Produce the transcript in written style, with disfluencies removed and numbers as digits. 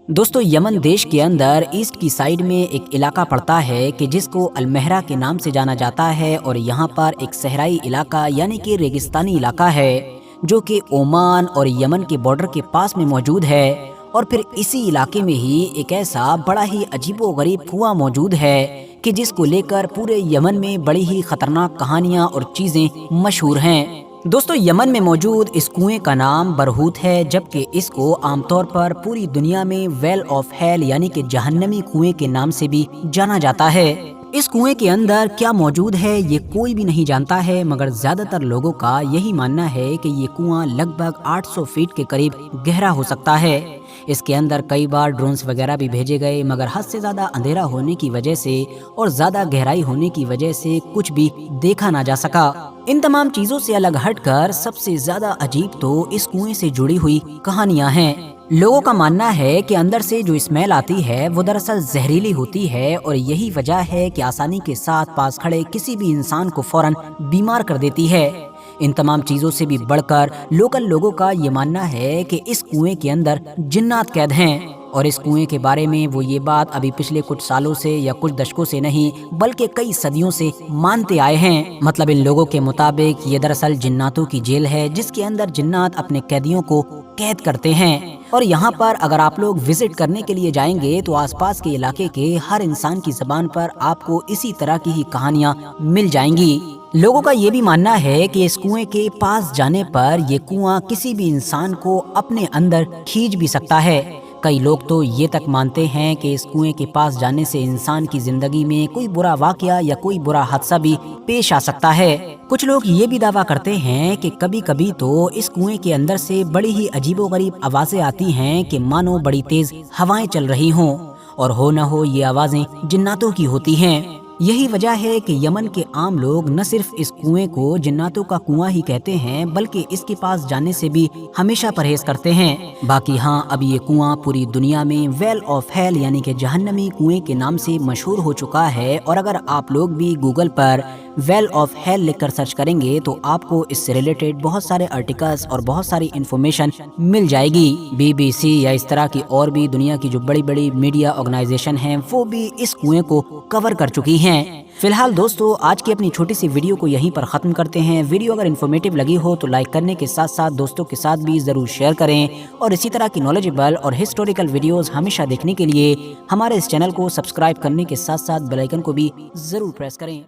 दोस्तों यमन देश के अंदर ईस्ट की साइड में एक इलाका पड़ता है कि जिसको अलमहरा के नाम से जाना जाता है और यहाँ पर एक सहराई इलाका यानी कि रेगिस्तानी इलाका है जो कि ओमान और यमन के बॉर्डर के पास में मौजूद है। और फिर इसी इलाके में ही एक ऐसा बड़ा ही अजीबोगरीब कुआं मौजूद है कि जिसको लेकर पूरे यमन में बड़ी ही खतरनाक कहानियां और चीजें मशहूर हैं। दोस्तों यमन में मौजूद इस कुएं का नाम बरहूत है, जबकि इसको आमतौर पर पूरी दुनिया में वेल ऑफ हेल यानी कि जहन्नमी कुएं के नाम से भी जाना जाता है। इस कुएं के अंदर क्या मौजूद है ये कोई भी नहीं जानता है, मगर ज्यादातर लोगों का यही मानना है कि ये कुआं लगभग 800 फीट के करीब गहरा हो सकता है। इसके अंदर कई बार ड्रोन्स वगैरह भी भेजे गए, मगर हद से ज्यादा अंधेरा होने की वजह से और ज्यादा गहराई होने की वजह से कुछ भी देखा ना जा सका। इन तमाम चीजों से अलग हटकर सबसे ज्यादा अजीब तो इस कुएं से जुड़ी हुई कहानियां हैं। लोगों का मानना है कि अंदर से जो स्मेल आती है वो दरअसल जहरीली होती है और यही वजह है कि आसानी के साथ पास खड़े किसी भी इंसान को फौरन बीमार कर देती है। इन तमाम चीजों से भी बढ़कर लोकल लोगों का ये मानना है कि इस कुएं के अंदर जिन्नात कैद हैं। और इस कुएं के बारे में वो ये बात अभी पिछले कुछ सालों से या कुछ दशकों से नहीं बल्कि कई सदियों से मानते आए हैं। मतलब इन लोगों के मुताबिक ये दरअसल जिन्नातों की जेल है जिसके अंदर जिन्नात अपने कैदियों को कैद करते हैं। और यहाँ पर अगर आप लोग विजिट करने के लिए जाएंगे तो आसपास के इलाके के हर इंसान की जबान पर आपको इसी तरह की ही कहानियां मिल जाएंगी। लोगों का ये भी मानना है कि इस कुएं के पास जाने पर ये कुआं किसी भी इंसान को अपने अंदर खींच भी सकता है। कई लोग तो ये तक मानते हैं कि इस कुएं के पास जाने से इंसान की जिंदगी में कोई बुरा वाकया या कोई बुरा हादसा भी पेश आ सकता है। कुछ लोग ये भी दावा करते हैं कि कभी कभी तो इस कुएं के अंदर से बड़ी ही अजीबोगरीब आवाजें आती हैं कि मानो बड़ी तेज हवाएं चल रही हों, और हो न हो ये आवाजें जिन्नातों की होती हैं। यही वजह है कि यमन के आम लोग न सिर्फ इस कुएं को जिन्नातों का कुआं ही कहते हैं बल्कि इसके पास जाने से भी हमेशा परहेज करते हैं। बाकी हाँ, अब ये कुआं पूरी दुनिया में वेल ऑफ हेल यानी कि जहन्नमी कुएं के नाम से मशहूर हो चुका है। और अगर आप लोग भी गूगल पर वेल ऑफ हेल लिखकर सर्च करेंगे तो आपको इससे रिलेटेड बहुत सारे आर्टिकल्स और बहुत सारी इंफॉर्मेशन मिल जाएगी। BBC या इस तरह की और भी दुनिया की जो बड़ी बड़ी मीडिया ऑर्गेनाइजेशन हैं वो भी इस कुएं को कवर कर चुकी हैं। फिलहाल दोस्तों आज की अपनी छोटी सी वीडियो को यहीं पर खत्म करते हैं। वीडियो अगर इन्फॉर्मेटिव लगी हो तो लाइक करने के साथ साथ दोस्तों के साथ भी जरूर शेयर करें, और इसी तरह की नॉलेजेबल और हिस्टोरिकल वीडियोस हमेशा देखने के लिए हमारे इस चैनल को सब्सक्राइब करने के साथ साथ बेल आइकन को भी जरूर प्रेस करें।